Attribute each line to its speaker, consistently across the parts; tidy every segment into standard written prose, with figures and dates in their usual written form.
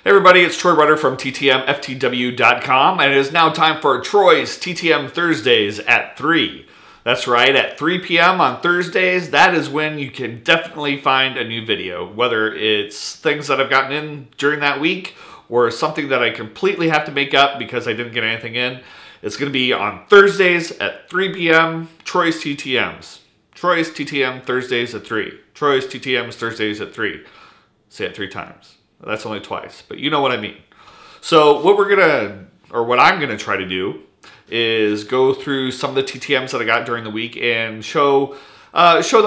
Speaker 1: Hey everybody, it's Troy Rutter from TTMFTW.com, and it is now time for Troy's TTM Thursdays at 3. That's right, at 3 p.m. on Thursdays, that is when you can definitely find a new video, whether it's things that I've gotten in during that week or something that I completely have to make up because I didn't get anything in. It's going to be on Thursdays at 3 p.m., Troy's TTMs. Troy's TTM Thursdays at 3. Troy's TTMs Thursdays at 3. Say it 3 times. That's only twice, but you know what I mean. So what I'm gonna try to do is go through some of the TTMs that I got during the week and show the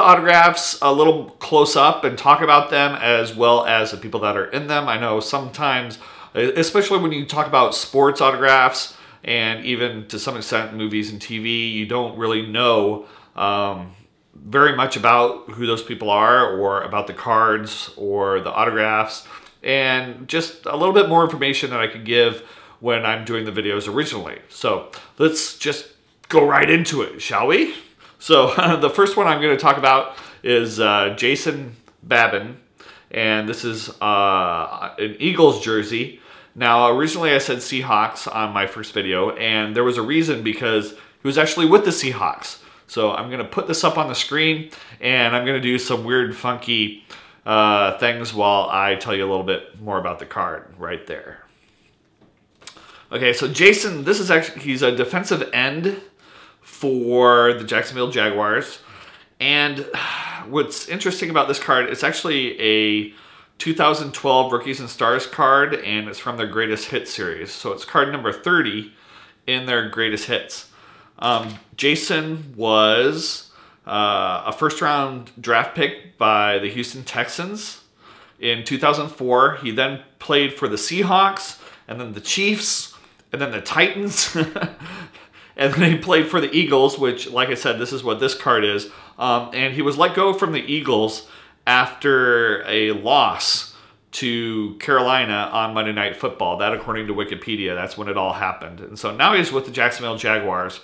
Speaker 1: autographs a little close up and talk about them as well as the people that are in them. I know sometimes, especially when you talk about sports autographs and even to some extent movies and TV, you don't really know very much about who those people are or about the cards or the autographs, and just a little bit more information that I could give when I'm doing the videos originally. So let's just go right into it, shall we? So the first one I'm going to talk about is Jason Babin, and this is an Eagles jersey. Now, originally I said Seahawks on my first video, and there was a reason because he was actually with the Seahawks. So I'm going to put this up on the screen, and I'm going to do some weird, funky things while I tell you a little bit more about the card right there. Okay, so Jason, this is actually, he's a defensive end for the Jacksonville Jaguars. And what's interesting about this card, it's actually a 2012 Rookies and Stars card, and it's from their Greatest Hits series. So it's card number 30 in their Greatest Hits. Jason was a first-round draft pick by the Houston Texans in 2004. He then played for the Seahawks, and then the Chiefs, and then the Titans, and then he played for the Eagles, which, like I said, this is what this card is. And he was let go from the Eagles after a loss to Carolina on Monday Night Football. That, according to Wikipedia, that's when it all happened. And so now he's with the Jacksonville Jaguars.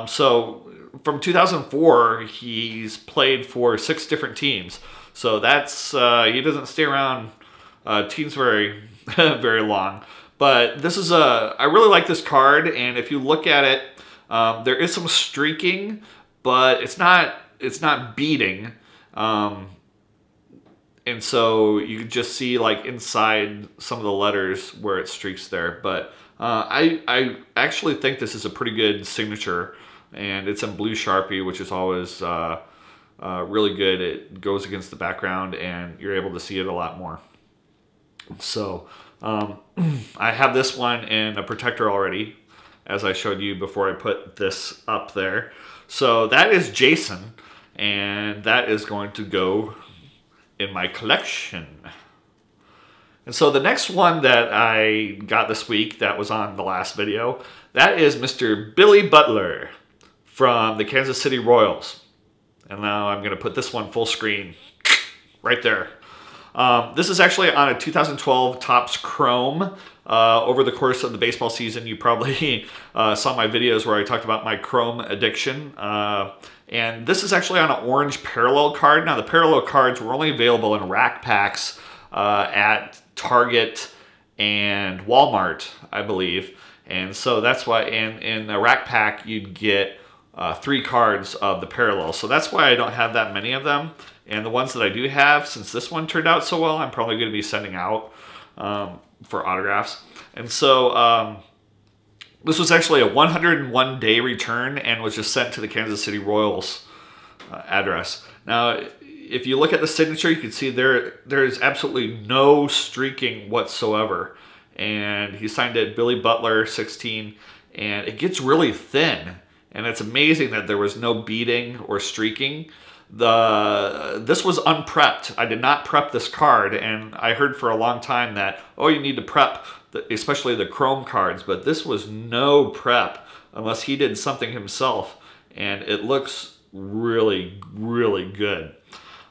Speaker 1: So from 2004, he's played for 6 different teams. So that's, he doesn't stay around teams very, very long. But this is I really like this card, and if you look at it, there is some streaking, but it's not beating. And so you can just see like inside some of the letters where it streaks there. But I actually think this is a pretty good signature, and it's in blue Sharpie, which is always really good. It goes against the background, and you're able to see it a lot more. So I have this one in a protector already, as I showed you before I put this up there. So that is Jason, and that is going to go in my collection. And so the next one that I got this week that was on the last video, that is Mr. Billy Butler from the Kansas City Royals. And now I'm going to put this one full screen right there. This is actually on a 2012 Topps Chrome. Over the course of the baseball season, you probably saw my videos where I talked about my Chrome addiction. And this is actually on an orange parallel card. Now, the parallel cards were only available in rack packs at Target and Walmart, I believe. And so that's why in a rack pack, you'd get 3 cards of the parallel. So that's why I don't have that many of them. And the ones that I do have, since this one turned out so well, I'm probably going to be sending out for autographs. And so this was actually a 101-day return and was just sent to the Kansas City Royals address. Now, if you look at the signature, you can see there is absolutely no streaking whatsoever. And he signed it Billy Butler 16, and it gets really thin. And it's amazing that there was no beading or streaking. This was unprepped. I did not prep this card, and I heard for a long time that, oh, you need to prep, especially the Chrome cards, but this was no prep unless he did something himself, and it looks really, really good.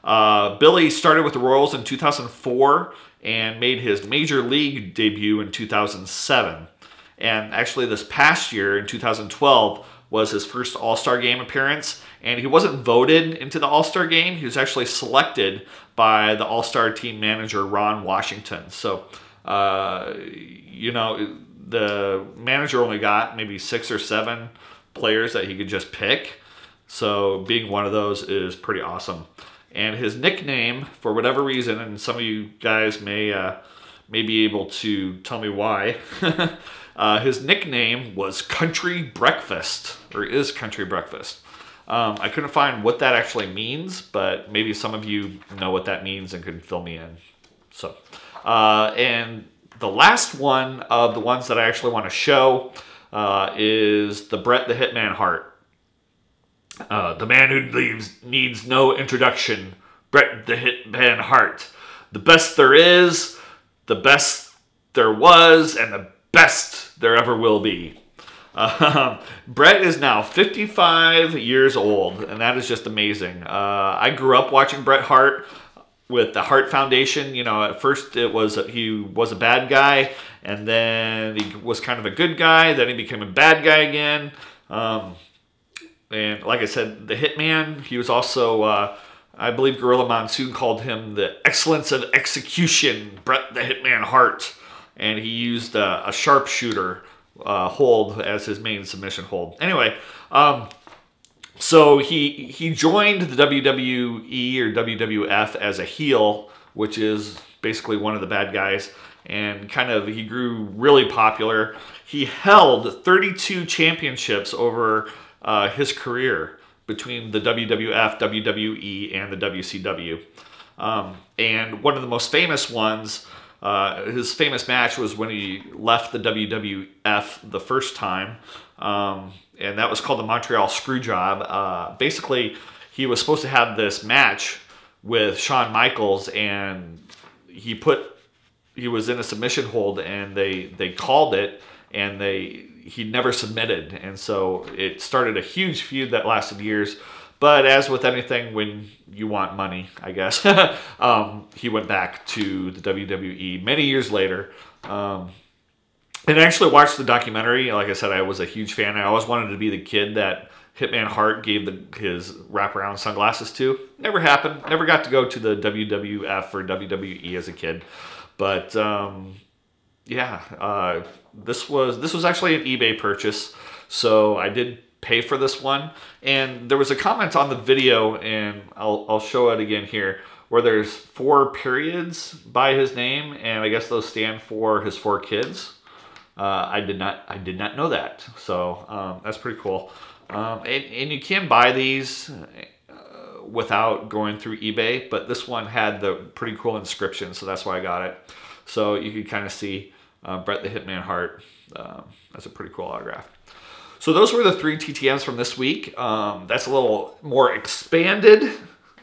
Speaker 1: Billy started with the Royals in 2004 and made his major league debut in 2007. And actually this past year in 2012 was his first All-Star Game appearance, and he wasn't voted into the All-Star Game. He was actually selected by the All-Star team manager, Ron Washington. So You know, the manager only got maybe 6 or 7 players that he could just pick. So being one of those is pretty awesome. And his nickname, for whatever reason, and some of you guys may be able to tell me why, his nickname was Country Breakfast, or is Country Breakfast. I couldn't find what that actually means, but maybe some of you know what that means and can fill me in. So, and the last one of the ones that I actually want to show is the Bret the Hitman Hart. The man who needs no introduction, Bret the Hitman Hart. The best there is, the best there was, and the best there ever will be. Bret is now 55 years old, and that is just amazing. I grew up watching Bret Hart with the Hart Foundation. You know, at first he was a bad guy, and then he was kind of a good guy, then he became a bad guy again. And like I said, the Hitman, he was also, I believe Gorilla Monsoon called him the excellence of execution, Bret the Hitman Hart. And he used a sharpshooter hold as his main submission hold. Anyway, so he joined the WWE or WWF as a heel, which is basically one of the bad guys. And kind of, he grew really popular. He held 32 championships over his career between the WWF, WWE, and the WCW. And one of the most famous ones, his famous match was when he left the WWF the first time, and that was called the Montreal Screwjob. Basically, he was supposed to have this match with Shawn Michaels, and he was in a submission hold, and they called it, and he never submitted, and so it started a huge feud that lasted years. But as with anything, when you want money, I guess, he went back to the WWE many years later. And I actually watched the documentary. Like I said, I was a huge fan. I always wanted to be the kid that Hitman Hart gave his wraparound sunglasses to. Never happened. Never got to go to the WWF or WWE as a kid. But yeah, this was actually an eBay purchase, so I did pay for this one. And there was a comment on the video, and I'll show it again here, where there's 4 periods by his name, and I guess those stand for his 4 kids. I did not know that, so that's pretty cool. And you can buy these without going through eBay, but this one had the pretty cool inscription, so that's why I got it. So you can kind of see Bret the Hitman Hart. That's a pretty cool autograph. So those were the 3 TTMs from this week. That's a little more expanded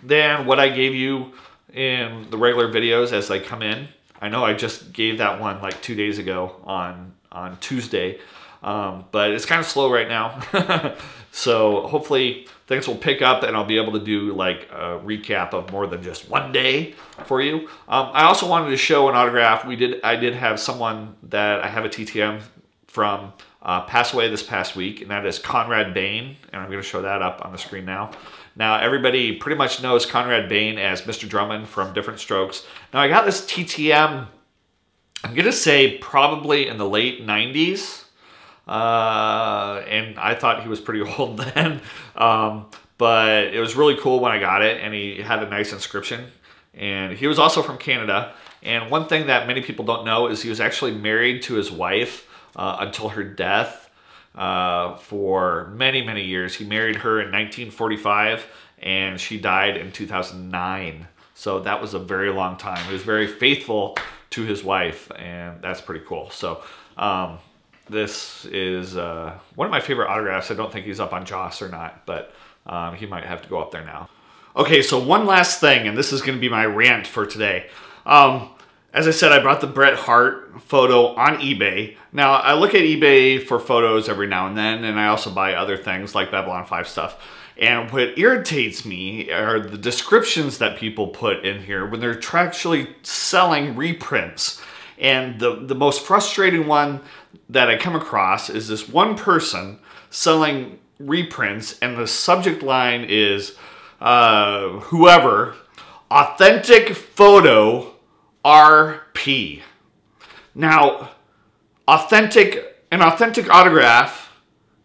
Speaker 1: than what I gave you in the regular videos as they come in. I know I just gave that one like 2 days ago on Tuesday, but it's kind of slow right now. So hopefully things will pick up, and I'll be able to do like a recap of more than just one day for you. I also wanted to show an autograph. I did have someone that I have a TTM from pass away this past week, and that is Conrad Bain, and I'm going to show that up on the screen now. Now, everybody pretty much knows Conrad Bain as Mr. Drummond from Different Strokes. Now, I got this TTM, I'm going to say probably in the late 90s, and I thought he was pretty old then, but it was really cool when I got it, and he had a nice inscription, and he was also from Canada. And one thing that many people don't know is he was actually married to his wife until her death for many, many years. He married her in 1945, and she died in 2009. So that was a very long time. He was very faithful to his wife, and that's pretty cool. So this is one of my favorite autographs. I don't think he's up on Joss or not, but he might have to go up there now. Okay, so one last thing, and this is going to be my rant for today. As I said, I brought the Bret Hart photo on eBay. Now, I look at eBay for photos every now and then, and I also buy other things like Babylon 5 stuff. And what irritates me are the descriptions that people put in here when they're actually selling reprints. And the most frustrating one that I come across is this one person selling reprints, and the subject line is, whoever, authentic photo RP. Now, an authentic autograph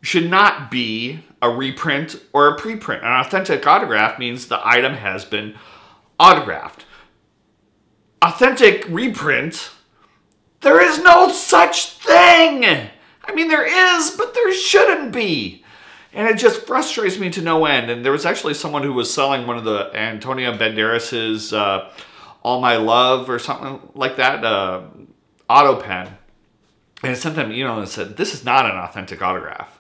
Speaker 1: should not be a reprint or a preprint. An authentic autograph means the item has been autographed. Authentic reprint, there is no such thing. I mean, there is, but there shouldn't be. And it just frustrates me to no end. And there was actually someone who was selling one of the Antonio Banderas's All My Love or something like that, auto pen. And I sent them an email and said, this is not an authentic autograph.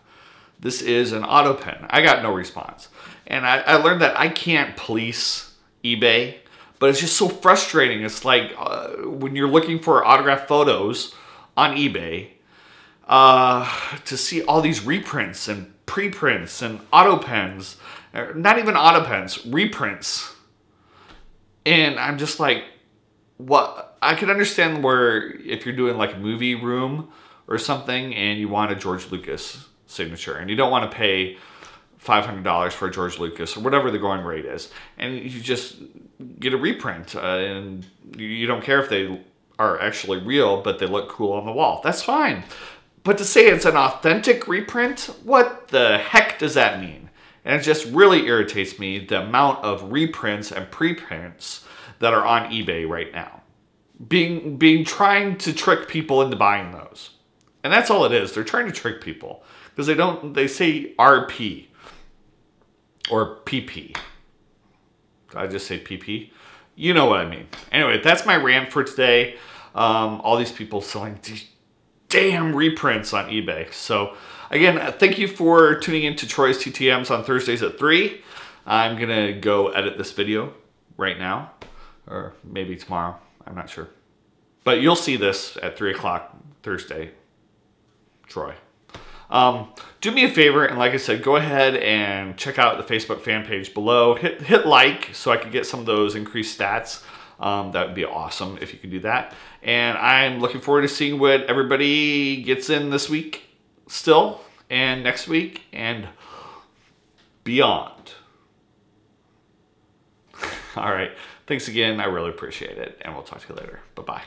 Speaker 1: This is an auto pen. I got no response. And I learned that I can't police eBay, but it's just so frustrating. It's like when you're looking for autograph photos on eBay, to see all these reprints and preprints and auto pens, not even auto pens, reprints. And I'm just like, what? I could understand where if you're doing like a movie room or something and you want a George Lucas signature and you don't want to pay $500 for a George Lucas or whatever the going rate is, and you just get a reprint and you don't care if they are actually real, but they look cool on the wall. That's fine. But to say it's an authentic reprint, what the heck does that mean? And it just really irritates me, the amount of reprints and preprints that are on eBay right now. Trying to trick people into buying those. And that's all it is. They're trying to trick people. Because they say RP. Or PP. Did I just say PP? You know what I mean. Anyway, that's my rant for today. All these people selling these damn reprints on eBay. So, again, thank you for tuning in to Troy's TTMs on Thursdays at 3. I'm going to go edit this video right now. Or maybe tomorrow. I'm not sure. But you'll see this at 3 o'clock Thursday. Troy. Do me a favor, and like I said, go ahead and check out the Facebook fan page below. Hit like so I can get some of those increased stats. That would be awesome if you could do that. And I'm looking forward to seeing what everybody gets in this week still, and next week, and beyond. All right. Thanks again. I really appreciate it, and we'll talk to you later. Bye-bye.